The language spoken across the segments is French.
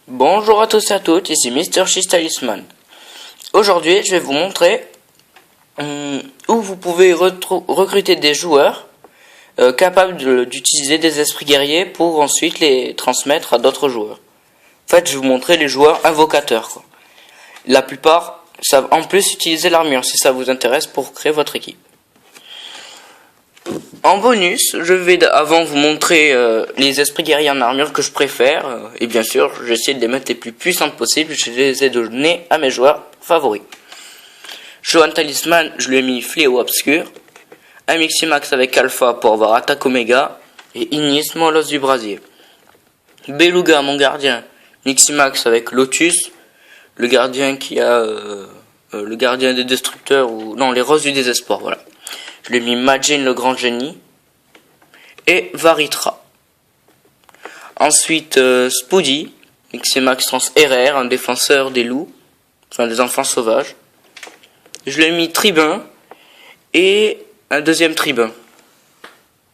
Bonjour à tous et à toutes, ici Mr. Cheese Talisman. Aujourd'hui, je vais vous montrer où vous pouvez recruter des joueurs capables d'utiliser des esprits guerriers pour ensuite les transmettre à d'autres joueurs. En fait, je vais vous montrer les joueurs invocateurs, quoi. La plupart savent en plus utiliser l'armure si ça vous intéresse pour créer votre équipe. En bonus, je vais avant vous montrer les esprits guerriers en armure que je préfère. Et bien sûr, j'essaie de les mettre les plus puissantes possibles. Je les ai donnés à mes joueurs favoris. Johan Talisman, je lui ai mis Fléau Obscur. Un Miximax avec Alpha pour avoir Attaque Oméga. Et Ignis, Molosse du Brasier. Beluga, mon gardien. Miximax avec Lotus. Le gardien qui a... le gardien des destructeurs ou... Non, les roses du désespoir, voilà. Je lui ai mis Majin, le grand génie. Et Varitra. Ensuite, Spoody, Miximax Trans RR, un défenseur des loups, enfin des enfants sauvages. Je lui ai mis Tribun et un deuxième Tribun.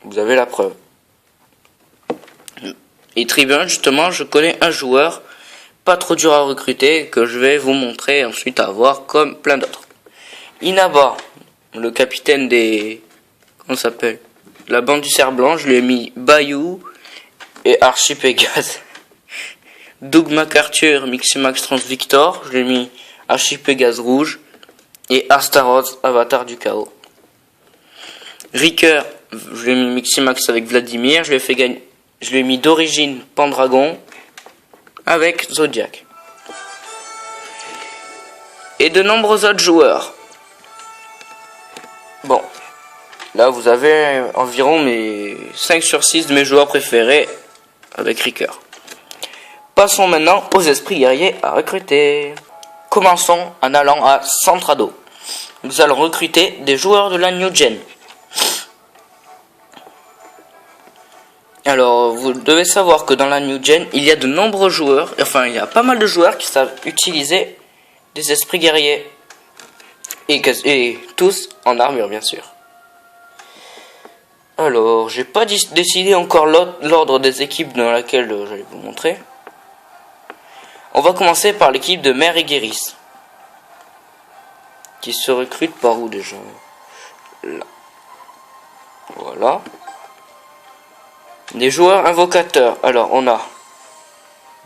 Vous avez la preuve. Et Tribun, justement, je connais un joueur pas trop dur à recruter que je vais vous montrer ensuite à avoir comme plein d'autres. Inaba, le capitaine des... Comment ça s'appelle ? La bande du cerf blanc, je lui ai mis Bayou et Archie Pégase. Doug MacArthur, Miximax Trans Victor, je lui ai mis Archie Pégase rouge et Astaroth, avatar du chaos. Ricker, je lui ai mis Miximax avec Vladimir, je lui ai mis d'origine Pendragon avec Zodiac. Et de nombreux autres joueurs. Bon. Là, vous avez environ mes 5 sur 6 de mes joueurs préférés avec Ricker. Passons maintenant aux esprits guerriers à recruter. Commençons en allant à Centrado. Nous allons recruter des joueurs de la New Gen. Alors, vous devez savoir que dans la New Gen, il y a de nombreux joueurs, enfin, il y a pas mal de joueurs qui savent utiliser des esprits guerriers. Et tous en armure, bien sûr. Alors, j'ai pas décidé encore l'ordre des équipes dans laquelle j'allais vous montrer. On va commencer par l'équipe de Mère et Guéris. Qui se recrute par où déjà ? Là. Voilà. Des joueurs invocateurs. Alors, on a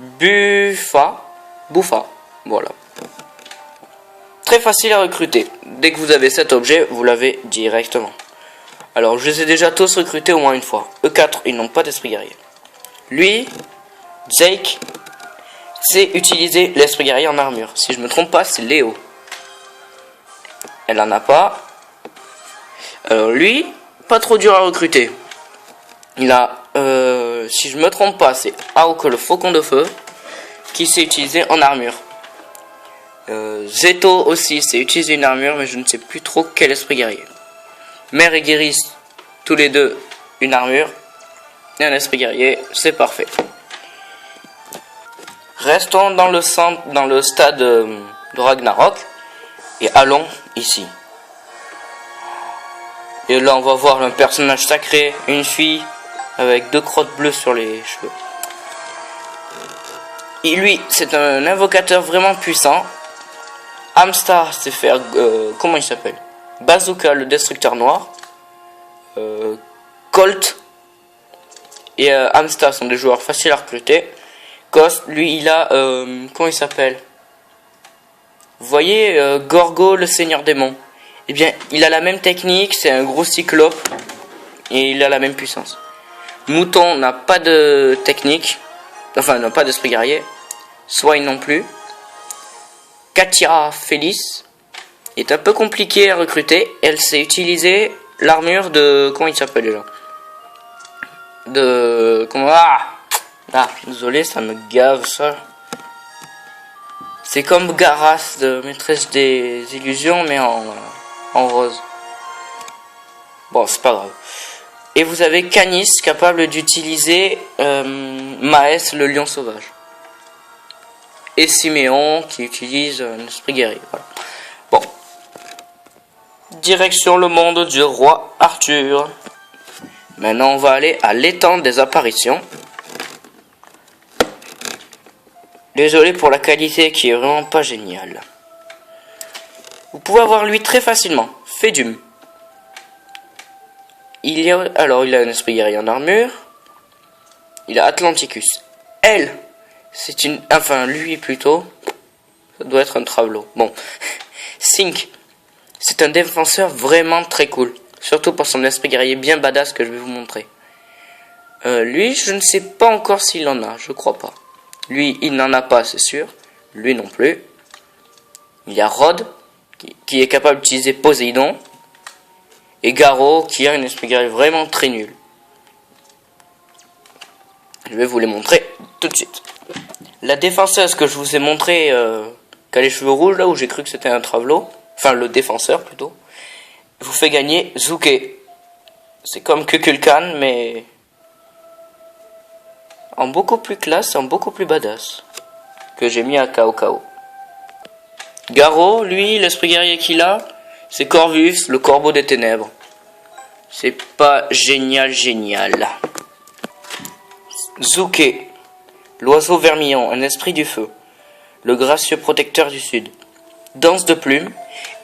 Buffa. Voilà. Très facile à recruter. Dès que vous avez cet objet, vous l'avez directement. Alors, je les ai déjà tous recrutés au moins une fois. Eux 4, ils n'ont pas d'esprit guerrier. Lui, Jake, sait utiliser l'esprit guerrier en armure. Si je me trompe pas, c'est Léo. Elle en a pas. Alors lui, pas trop dur à recruter. Il a, si je me trompe pas, c'est Aok le faucon de feu, qui sait utiliser en armure. Zeto aussi sait utiliser une armure, mais je ne sais plus trop quel esprit guerrier. Mère et Guéris, tous les deux, une armure et un esprit guerrier, c'est parfait. Restons dans le stade de Ragnarok et allons ici. Et là, on va voir un personnage sacré, une fille avec 2 crottes bleues sur les cheveux. Et lui, c'est un invocateur vraiment puissant. Amstar sait faire, comment il s'appelle ? Bazooka, le destructeur noir. Colt et Amstar sont des joueurs faciles à recruter. Ghost, lui, il a... comment il s'appelle ? Vous voyez, Gorgo, le seigneur démon. Eh bien, il a la même technique, c'est un gros cyclope. Et il a la même puissance. Mouton n'a pas de technique. Enfin, n'a pas d'esprit guerrier. Swine non plus. Katira Félix est un peu compliquée à recruter. Elle sait utiliser l'armure de... Comment il s'appelle déjà ? Désolé, ça me gave ça. C'est comme Garas de Maîtresse des Illusions, mais en rose. Bon, c'est pas grave. Et vous avez Canis, capable d'utiliser Maes, le lion sauvage. Et Siméon, qui utilise un esprit guerrier. Voilà. Bon. Direction le monde du roi Arthur. Maintenant, on va aller à l'étang des apparitions. Désolé pour la qualité qui est vraiment pas géniale. Vous pouvez avoir lui très facilement. Fédum. Il a un esprit guerrier en armure. Il a Atlanticus. Elle, c'est une... Enfin, lui plutôt. Ça doit être un Travelot. Bon. Sync. C'est un défenseur vraiment très cool. Surtout pour son esprit guerrier bien badass que je vais vous montrer. Lui, je ne sais pas encore s'il en a. Je crois pas. Lui, il n'en a pas, c'est sûr. Lui non plus. Il y a Rod, qui est capable d'utiliser Poséidon. Et Garo, qui a un esprit guerrier vraiment très nul. Je vais vous les montrer tout de suite. La défenseuse que je vous ai montré, qui a les cheveux rouges, là où j'ai cru que c'était un Travelot. Enfin, le défenseur plutôt. Vous fait gagner Zuke. C'est comme Kukulkan, mais... en beaucoup plus classe, en beaucoup plus badass. Que j'ai mis à KO. Garo, lui, l'esprit guerrier qu'il a, c'est Corvus, le corbeau des ténèbres. C'est pas génial. Zuke, l'oiseau vermillon, un esprit du feu. Le gracieux protecteur du sud. Danse de plumes,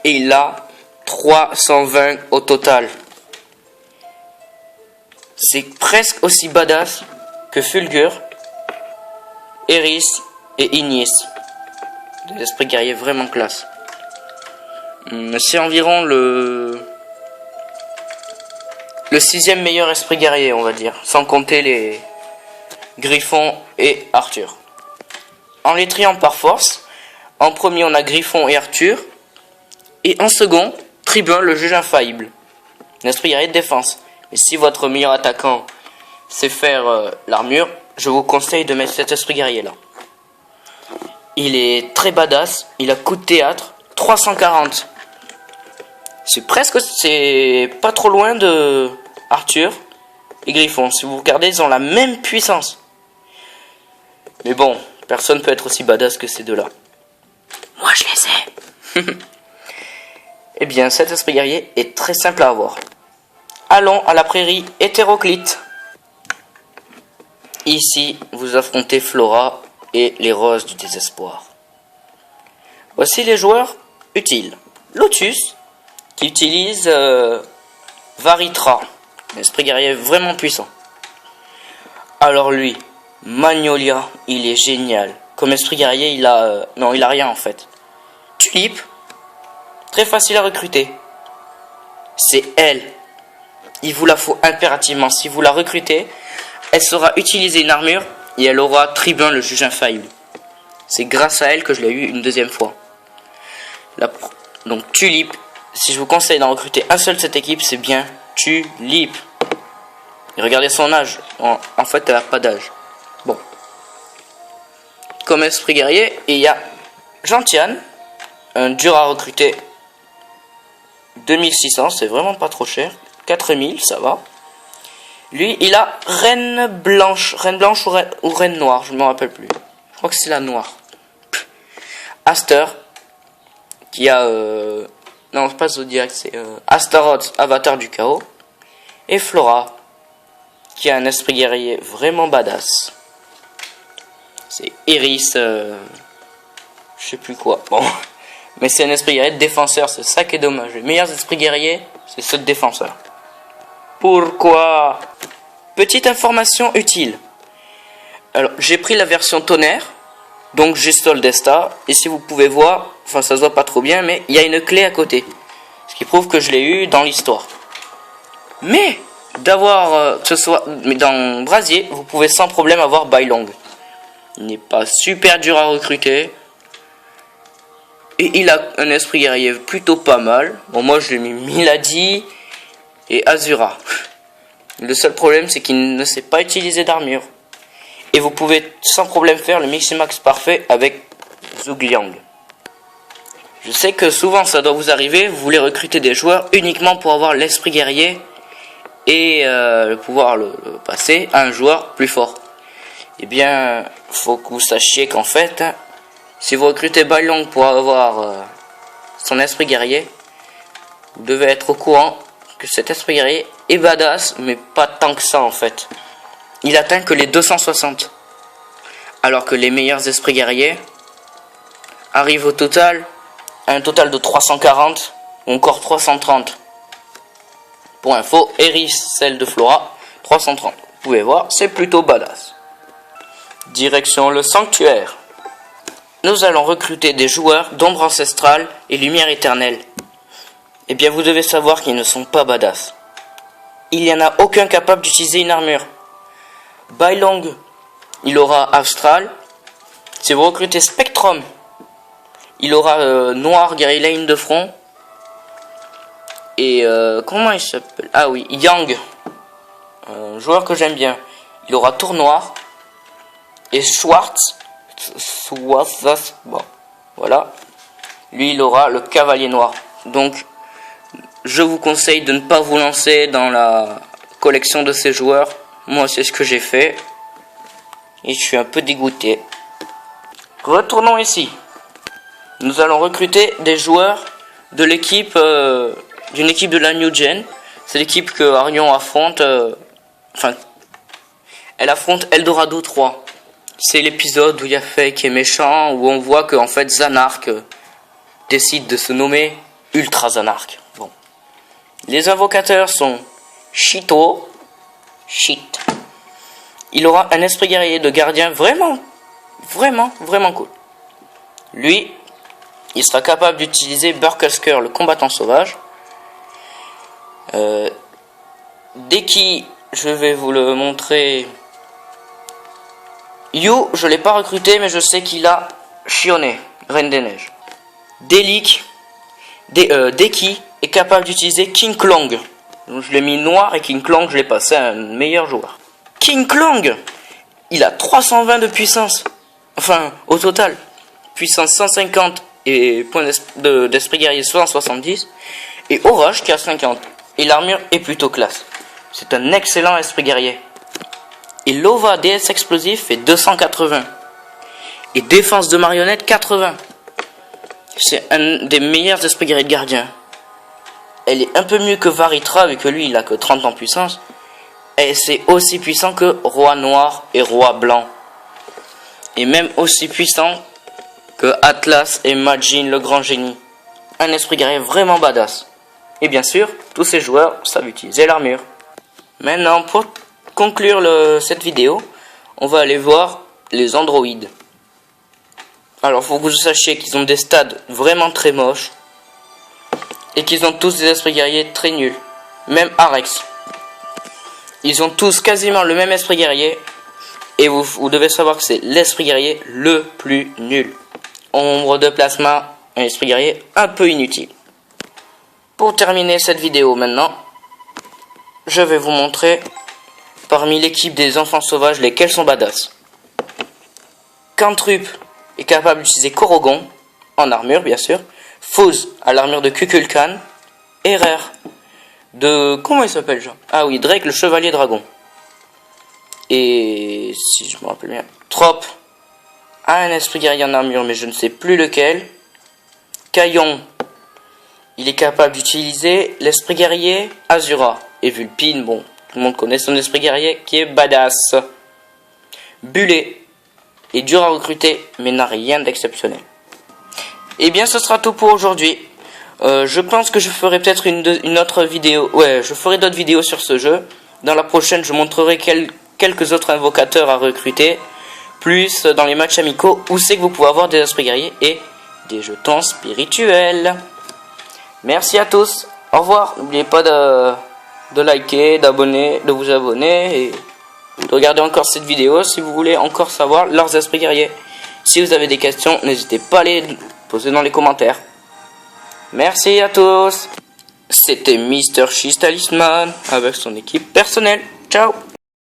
et il a 320 au total. C'est presque aussi badass que Fulgur, Eris et Ignis. Des esprits guerriers vraiment classe. C'est environ le 6e meilleur esprit guerrier, on va dire, sans compter les Griffon et Arthur. En les triant par force, en premier on a Griffon et Arthur, et en second, Tribun, le juge infaillible. Un esprit guerrier de défense. Mais si votre meilleur attaquant sait faire l'armure, je vous conseille de mettre cet esprit guerrier là. Il est très badass, il a coup de théâtre, 340. C'est pas trop loin de Arthur et Griffon. Si vous regardez, ils ont la même puissance. Mais bon, personne peut être aussi badass que ces deux-là. Moi, je les ai. Eh bien, cet esprit guerrier est très simple à avoir. Allons à la prairie hétéroclite. Ici, vous affrontez Flora et les roses du désespoir. Voici les joueurs utiles. Lotus, qui utilise Varitra, un esprit guerrier vraiment puissant. Alors lui, Magnolia, il est génial. Comme esprit guerrier, il a rien en fait. Tulip, très facile à recruter. C'est elle. Il vous la faut impérativement. Si vous la recrutez, elle saura utiliser une armure et elle aura Tribun, le juge infaillible. C'est grâce à elle que je l'ai eu une deuxième fois. Donc Tulip, si je vous conseille d'en recruter un seul de cette équipe, c'est bien Tulip. Et regardez son âge. En fait, elle n'a pas d'âge. Bon. Comme esprit guerrier, il y a Gentian, un dur à recruter. 2600, c'est vraiment pas trop cher. 4000, ça va. Lui, il a Reine Blanche ou Reine Noire, je ne me rappelle plus. Je crois que c'est la Noire. Aster, qui a... non, c'est pas Zodiac, c'est Astaroth, avatar du chaos. Et Flora, qui a un esprit guerrier vraiment badass. C'est Iris, je sais plus quoi. Bon, mais c'est un esprit guerrier de défenseur, c'est ça qui est dommage. Les meilleurs esprits guerriers, c'est ceux de défenseur. Pourquoi? Petite information utile. Alors, j'ai pris la version tonnerre, donc j'ai Soldesta, et si vous pouvez voir, enfin ça se voit pas trop bien, mais il y a une clé à côté. Ce qui prouve que je l'ai eu dans l'histoire. Mais, d'avoir, que ce soit, mais dans Brasier, vous pouvez sans problème avoir Bailong. Il n'est pas super dur à recruter. Et il a un esprit guerrier plutôt pas mal. Bon, moi je l'ai mis Milady et Azura. Le seul problème, c'est qu'il ne sait pas utiliser d'armure. Et vous pouvez sans problème faire le Miximax parfait avec Zhugliang. Je sais que souvent ça doit vous arriver, vous voulez recruter des joueurs uniquement pour avoir l'esprit guerrier et pouvoir le passer à un joueur plus fort. Eh bien, faut que vous sachiez qu'en fait, si vous recrutez Bailong pour avoir son esprit guerrier, vous devez être au courant que cet esprit guerrier est badass, mais pas tant que ça en fait. Il atteint que les 260. alors que les meilleurs esprits guerriers arrivent au total à un total de 340 ou encore 330. Pour info, Eris, celle de Flora, 330. Vous pouvez voir, c'est plutôt badass. Direction le sanctuaire. Nous allons recruter des joueurs d'ombre ancestrale et lumière éternelle. Eh bien, vous devez savoir qu'ils ne sont pas badass. Il n'y en a aucun capable d'utiliser une armure. Bailong, il aura Astral. Si vous recrutez Spectrum, il aura Noir, guerrier lane de front. Et comment il s'appelle? Ah oui, Yang, joueur que j'aime bien. Il aura Tour Noir. Et Schwartz, bon, voilà. Lui, il aura le Cavalier Noir. Donc, je vous conseille de ne pas vous lancer dans la collection de ces joueurs. Moi, c'est ce que j'ai fait. Et je suis un peu dégoûté. Retournons ici. Nous allons recruter des joueurs de l'équipe, d'une équipe de la New Gen. C'est l'équipe que Arion affronte. Elle affronte Eldorado 3. C'est l'épisode où il y a Faye qui est méchant, où on voit que en fait Zanark décide de se nommer Ultra Zanark. Bon. Les invocateurs sont Shito. Il aura un esprit guerrier de gardien vraiment cool. Lui, il sera capable d'utiliser Burkusker, le combattant sauvage. Deki, je vais vous le montrer. Yu, je l'ai pas recruté, mais je sais qu'il a Shione, Reine des Neiges. Deki est capable d'utiliser King Klong. Donc je l'ai mis noir et King Klong, je l'ai passé à un meilleur joueur. King Klong, il a 320 de puissance. Enfin, au total, puissance 150 et point d'esprit guerrier 170. Et Orage qui a 50. Et l'armure est plutôt classe. C'est un excellent esprit guerrier. Et Lova DS explosif fait 280. Et défense de marionnette 80. C'est un des meilleurs esprits guerriers de gardien. Elle est un peu mieux que Varitra, vu que lui il a que 30 en puissance. Et c'est aussi puissant que Roi Noir et Roi Blanc. Et même aussi puissant que Atlas et Majin le grand génie. Un esprit guerrier vraiment badass. Et bien sûr, tous ces joueurs savent utiliser l'armure. Maintenant, pour conclure cette vidéo, on va aller voir les androïdes. Alors, faut que vous sachiez qu'ils ont des stades vraiment très moches. Et qu'ils ont tous des esprits guerriers très nuls. Même Arex. Ils ont tous quasiment le même esprit guerrier. Et vous devez savoir que c'est l'esprit guerrier le plus nul. Ombre de plasma, un esprit guerrier un peu inutile. Pour terminer cette vidéo maintenant, je vais vous montrer parmi l'équipe des enfants sauvages lesquels sont badass. Cantrup est capable d'utiliser Korogon, en armure bien sûr. Fuz à l'armure de Kukulkan. Erer de... comment il s'appelle genre? Ah oui, Drake le chevalier dragon. Et si je me rappelle bien, Trop a un esprit guerrier en armure mais je ne sais plus lequel. Caillon, il est capable d'utiliser l'esprit guerrier Azura. Et Vulpine, bon, tout le monde connaît son esprit guerrier qui est badass. Bullet est dur à recruter mais n'a rien d'exceptionnel. Et bien ce sera tout pour aujourd'hui. Je pense que je ferai peut-être une autre vidéo. Ouais, je ferai d'autres vidéos sur ce jeu. Dans la prochaine, je montrerai quelques autres invocateurs à recruter. Plus dans les matchs amicaux où c'est que vous pouvez avoir des esprits guerriers et des jetons spirituels. Merci à tous. Au revoir. N'oubliez pas de liker, de vous abonner et de regarder encore cette vidéo si vous voulez encore savoir leurs esprits guerriers. Si vous avez des questions, n'hésitez pas à les poser dans les commentaires. Merci à tous. C'était Mr. Cheese Talisman avec son équipe personnelle. Ciao.